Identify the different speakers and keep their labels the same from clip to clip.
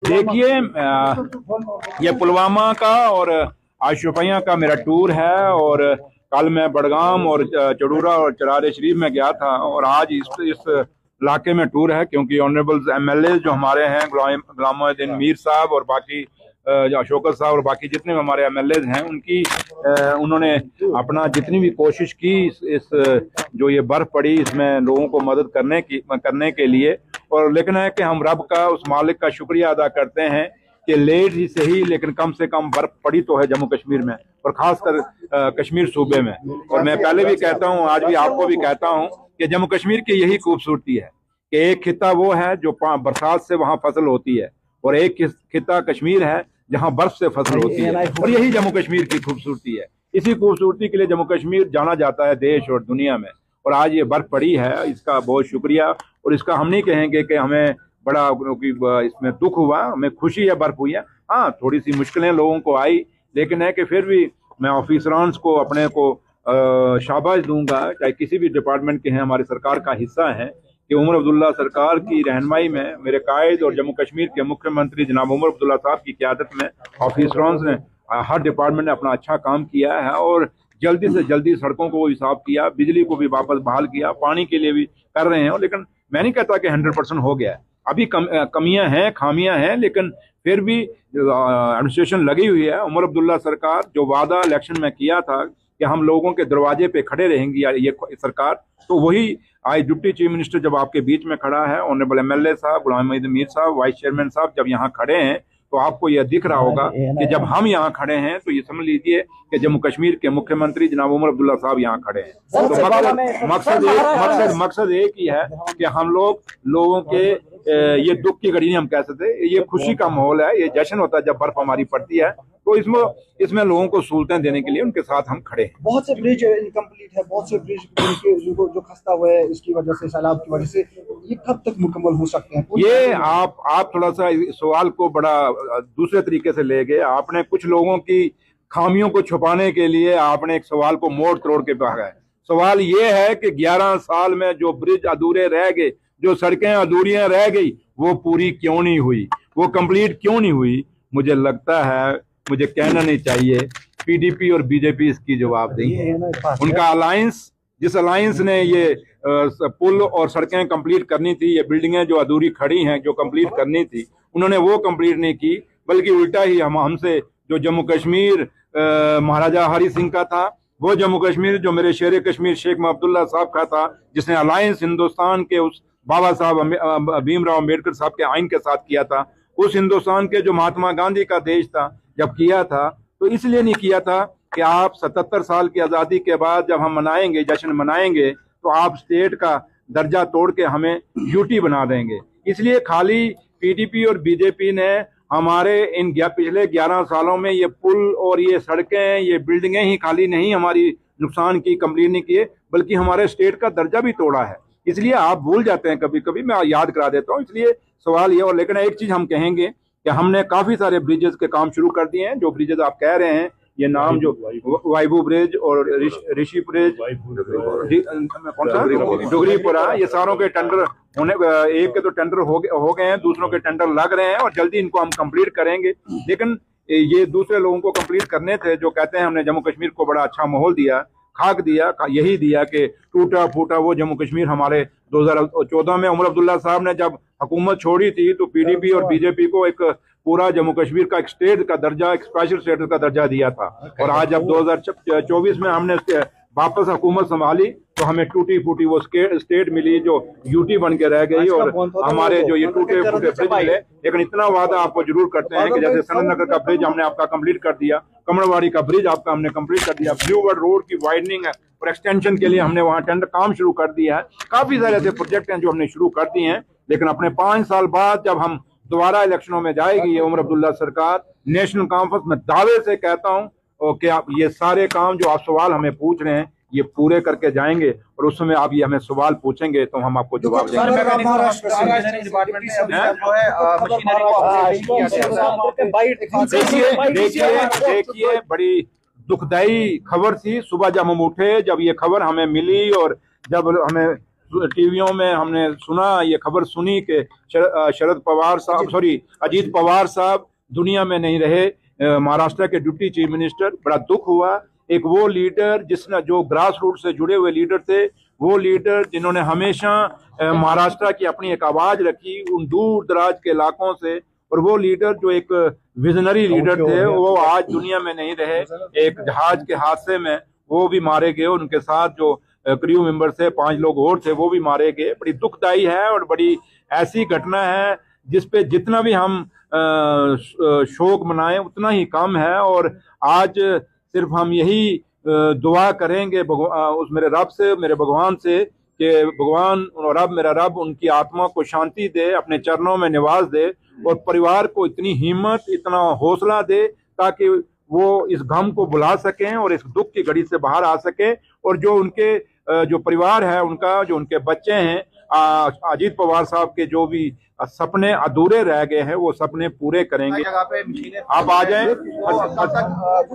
Speaker 1: देखिए, ये पुलवामा का और आज शोपियां का मेरा टूर है। और कल मैं बडगाम और चडूरा और चरार शरीफ में गया था, और आज इस इलाके में टूर है, क्योंकि ऑनरेबल एमएलए जो हमारे हैं, गुलाम मोहद्दीन मीर साहब और बाकी शौकत साहब और बाकी जितने भी हमारे एमएलए हैं, उन्होंने अपना जितनी भी कोशिश की इस जो ये बर्फ पड़ी इसमें लोगों को मदद करने के लिए। और लेकिन है कि हम रब का, उस मालिक का शुक्रिया अदा करते हैं कि लेट ही सही लेकिन कम से कम बर्फ पड़ी तो है जम्मू कश्मीर में, और खासकर कश्मीर सूबे में। और मैं पहले भी कहता हूँ, आज भी आपको भी कहता हूँ कि जम्मू कश्मीर की यही खूबसूरती है कि एक खिता वो है जो बरसात से वहाँ फसल होती है, और एक खिता कश्मीर है जहाँ बर्फ से फसल होती है, और यही जम्मू कश्मीर की खूबसूरती है। इसी खूबसूरती के लिए जम्मू कश्मीर जाना जाता है देश और दुनिया में। और आज ये बर्फ पड़ी है, इसका बहुत शुक्रिया। और इसका हम नहीं कहेंगे कि हमें बड़ा इसमें दुख हुआ, हमें खुशी है बर्फ हुई है। हाँ, थोड़ी सी मुश्किलें लोगों को आई, लेकिन है कि फिर भी मैं ऑफिसरान को अपने को शाबाश दूंगा, चाहे किसी भी डिपार्टमेंट के हैं, हमारी सरकार का हिस्सा है, कि उमर अब्दुल्ला सरकार की रहनुमाई में मेरे कायद और जम्मू कश्मीर के मुख्यमंत्री जनाब उमर अब्दुल्ला साहब की क़यादत में ऑफिसरान ने हर डिपार्टमेंट ने अपना अच्छा काम किया है, और जल्दी से जल्दी सड़कों को भी साफ किया, बिजली को भी वापस बहाल किया, पानी के लिए भी कर रहे हैं। लेकिन मैं नहीं कहता कि 100% हो गया है, अभी कमियां हैं, खामियां हैं, लेकिन फिर भी एडमिनिस्ट्रेशन लगी हुई है। उमर अब्दुल्ला सरकार जो वादा इलेक्शन में किया था कि हम लोगों के दरवाजे पे खड़े रहेंगी ये सरकार, तो वही आज डिप्टी चीफ मिनिस्टर जब आपके बीच में खड़ा है, ऑनरेबल एमएलए साहब, गुलाम मोहद्दीन मीर साहब, वाइस चेयरमैन साहब जब यहाँ खड़े हैं, तो आपको यह दिख रहा होगा कि जब हम यहाँ खड़े हैं तो ये समझ लीजिए कि जम्मू कश्मीर के मुख्यमंत्री जनाब उमर अब्दुल्ला साहब यहाँ खड़े हैं। तो मकसद एक ही है कि हम लोगों के ये दुख की घड़ी नहीं हम कह सकते, ये खुशी का माहौल है, ये जश्न होता है जब बर्फ हमारी पड़ती है। तो इसमें लोगों को सहूलतें देने के लिए उनके साथ हम खड़े हैं।
Speaker 2: बहुत से ब्रिज इनकम्प्लीट है, बहुत से ब्रिज जो खस्ता हुआ है इसकी वजह से, सैलाब की वजह से, ये कब तक मुकम्मल हो सकते हैं?
Speaker 1: ये आप थोड़ा सा सवाल को बड़ा दूसरे तरीके से ले गए। आपने कुछ लोगों की खामियों को छुपाने के लिए आपने एक सवाल को मोड़ तोड़ के भागा है। सवाल ये है कि 11 साल में जो ब्रिज अधूरे रह गए, जो सड़कें अधूरियां रह गई, वो पूरी क्यों नहीं हुई, वो कंप्लीट क्यों नहीं हुई? मुझे लगता है, मुझे कहना नहीं चाहिए, पीडीपी और बीजेपी इसकी जवाब देंगे। उनका अलायंस, जिस अलायंस ने ये पुल और सड़कें कंप्लीट करनी थी, ये बिल्डिंगें जो अधूरी खड़ी हैं जो कंप्लीट करनी थी, उन्होंने वो कंप्लीट नहीं की, बल्कि उल्टा ही हमसे जो जम्मू कश्मीर महाराजा हरि सिंह का था, वो जम्मू कश्मीर जो मेरे शेर कश्मीर शेख अब्दुल्ला साहब का था, जिसने अलायंस हिंदुस्तान के उस बाबा साहब भीमराव अम्बेडकर साहब के आइन के साथ किया था, उस हिंदुस्तान के जो महात्मा गांधी का देश था, जब किया था तो इसलिए नहीं किया था कि आप 77 साल की आज़ादी के बाद जब हम मनाएंगे, जश्न मनाएंगे, तो आप स्टेट का दर्जा तोड़ के हमें यूटी बना देंगे। इसलिए खाली पीडीपी और बीजेपी ने हमारे इन पिछले 11 सालों में ये पुल और ये सड़कें, ये बिल्डिंगें ही खाली नहीं हमारी नुकसान की, कंप्लीट नहीं किए, बल्कि हमारे स्टेट का दर्जा भी तोड़ा है। इसलिए आप भूल जाते हैं कभी कभी, मैं याद करा देता हूँ। इसलिए सवाल ये, और लेकिन एक चीज हम कहेंगे कि हमने काफी सारे ब्रिजेस के काम शुरू कर दिए हैं। जो ब्रिजेस आप कह रहे हैं, ये नाम जो वाइबू ब्रिज और ऋषि ब्रिज, कौन सा डुगरीपुरा, ये सारों के टेंडर होने, एक के तो टेंडर हो गए हैं, दूसरों के टेंडर लग रहे हैं, और जल्दी इनको हम कंप्लीट करेंगे। लेकिन ये दूसरे लोगों को कंप्लीट करने थे जो कहते हैं हमने जम्मू कश्मीर को बड़ा अच्छा माहौल दिया, खाक दिया, यही दिया कि टूटा फूटा वो जम्मू कश्मीर हमारे 2014 में उमर अब्दुल्ला साहब ने जब हुकूमत छोड़ी थी, तो पीडीपी और बीजेपी को एक पूरा जम्मू कश्मीर का एक स्टेट का दर्जा, एक स्पेशल स्टेटस का दर्जा दिया था। और आज जब 2024 में हमने वापस हुकूमत संभाली, तो हमें टूटी फूटी वो स्टेट मिली जो यूटी बन के रह गई, और हमारे जो ये टूटे फूटे ब्रिज मिले। लेकिन इतना वादा आपको जरूर करते हैं कि जैसे सनत नगर का ब्रिज हमने आपका कंप्लीट कर दिया, कमरवाड़ी का ब्रिज आपका हमने कंप्लीट कर दिया, ब्लू वर्ल्ड रोड की वाइडनिंग और एक्सटेंशन के लिए हमने वहाँ टेंडर काम शुरू कर दिया है। काफी सारे ऐसे प्रोजेक्ट हैं जो हमने शुरू कर दिए हैं। लेकिन अपने 5 साल बाद जब हम दोबारा इलेक्शनों में जाएगी ये उमर अब्दुल्ला सरकार, नेशनल कॉन्फ्रेंस में दावे से कहता हूँ कि आप ये सारे काम जो आप सवाल हमें पूछ रहे हैं, ये पूरे करके जाएंगे, और उस समय आप ये हमें सवाल पूछेंगे तो हम आपको जवाब देंगे। देखिए, बड़ी दुखदाई खबर थी सुबह जब हम उठे, जब ये खबर हमें मिली, और जब हमें टीवियों में हमने सुना, ये खबर सुनी कि शरद पवार साहब, सॉरी अजीत पवार साहब दुनिया में नहीं रहे। महाराष्ट्र के डिप्टी चीफ मिनिस्टर, बड़ा दुख हुआ। एक वो लीडर जिसने, जो ग्रास रूट से जुड़े हुए लीडर थे, वो लीडर जिन्होंने हमेशा महाराष्ट्र की अपनी एक आवाज रखी उन दूर दराज के इलाकों से, और वो लीडर जो एक विजनरी लीडर थे, वो आज दुनिया में नहीं रहे। एक जहाज के हादसे में वो भी मारे गए, उनके साथ जो क्रू मेंबर थे 5 लोग और थे वो भी मारे गए। बड़ी दुखदाई है और बड़ी ऐसी घटना है जिसपे जितना भी हम शोक मनाएं उतना ही कम है। और आज सिर्फ हम यही दुआ करेंगे उस मेरे रब से, मेरे भगवान से, कि भगवान और रब, मेरा रब उनकी आत्मा को शांति दे, अपने चरणों में निवास दे, और परिवार को इतनी हिम्मत, इतना हौसला दे ताकि वो इस गम को भुला सकें और इस दुख की घड़ी से बाहर आ सकें। और जो उनके जो परिवार है उनका, जो उनके बच्चे हैं, अजीत पवार साहब के जो भी सपने अधूरे रह गए हैं वो सपने पूरे करेंगे। आप आ जाएं,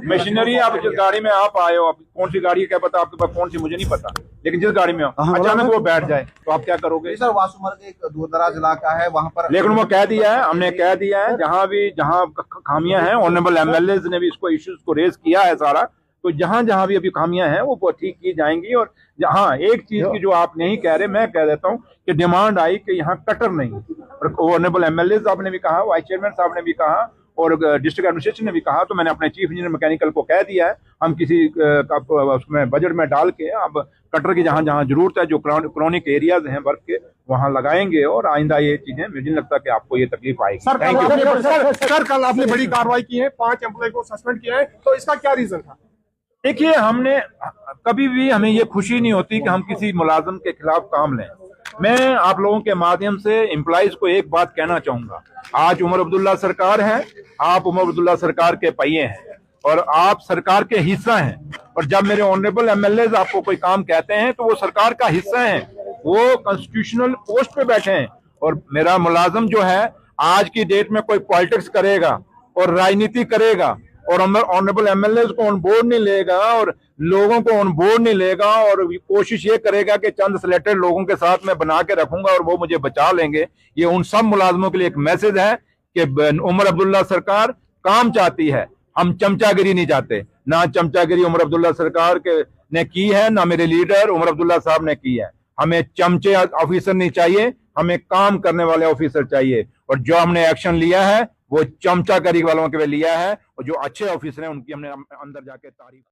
Speaker 1: मशीनरी आप जिस गाड़ी में आप आए हो, आप कौन सी गाड़ी, क्या पता आपके पास कौन सी, मुझे नहीं पता, लेकिन जिस गाड़ी में हो अचानक वो बैठ जाए तो आप क्या करोगे?
Speaker 2: सर वासुमर्ग एक दूर दराज इलाका है, वहाँ पर,
Speaker 1: लेकिन वो कह दिया है, हमने कह दिया है, जहाँ खामियां हैं, ऑनरेबल एमएलए ने भी इसको इश्यूज को रेज किया है सारा, तो जहां जहां भी अभी खामियां हैं वो ठीक की जाएंगी। और जहां एक चीज की जो आप नहीं कह रहे, मैं कह देता हूं कि डिमांड आई कि यहाँ कटर नहीं, और ऑनरेबल एमएलए साहब ने भी कहा, वाइस चेयरमैन साहब ने भी कहा, और डिस्ट्रिक्ट एडमिनिस्ट्रेशन ने भी कहा। तो मैंने अपने चीफ इंजीनियर मैकेनिकल को कह दिया है, हम किसी उसमें बजट में डाल के अब कटर की जहां जहां जरूरत है, जो क्रॉनिक एरियाज हैं वर्क के, वहां लगाएंगे। और आइंदा ये चीजें, मुझे नहीं लगता कि आपको ये तकलीफ आएगी।
Speaker 3: सर कल आपने बड़ी कार्रवाई की है, 5 एम्प्लॉय को सस्पेंड किया है, तो इसका क्या रीजन था?
Speaker 1: देखिए, हमने कभी भी, हमें ये खुशी नहीं होती कि हम किसी मुलाजिम के खिलाफ काम लें। मैं आप लोगों के माध्यम से एम्प्लॉइज को एक बात कहना चाहूंगा, आज उमर अब्दुल्ला सरकार है, आप उमर अब्दुल्ला सरकार के पहिए हैं और आप सरकार के हिस्सा हैं। और जब मेरे ऑनरेबल एमएलए आपको कोई काम कहते हैं तो वो सरकार का हिस्सा है, वो कॉन्स्टिट्यूशनल पोस्ट पे बैठे हैं। और मेरा मुलाजिम जो है आज की डेट में कोई पॉलिटिक्स करेगा और राजनीति करेगा और ऑनरेबल एमएलए को ऑन बोर्ड नहीं लेगा और लोगों को ऑन बोर्ड नहीं लेगा, और कोशिश ये करेगा कि चंद सिलेक्टेड लोगों के साथ मैं बना के रखूंगा और वो मुझे बचा लेंगे, ये उन सब मुलाजमों के लिए एक मैसेज है कि उमर अब्दुल्ला सरकार काम चाहती है, हम चमचागिरी नहीं चाहते। ना चमचागिरी उमर अब्दुल्ला सरकार ने की है, ना मेरे लीडर उमर अब्दुल्ला साहब ने की है। हमें चमचे ऑफिसर नहीं चाहिए, हमें काम करने वाले ऑफिसर चाहिए। और जो हमने एक्शन लिया है वो चमचागिरी वालों के लिए लिया है, और जो अच्छे ऑफिसर हैं उनकी हमने अंदर जाके तारीफ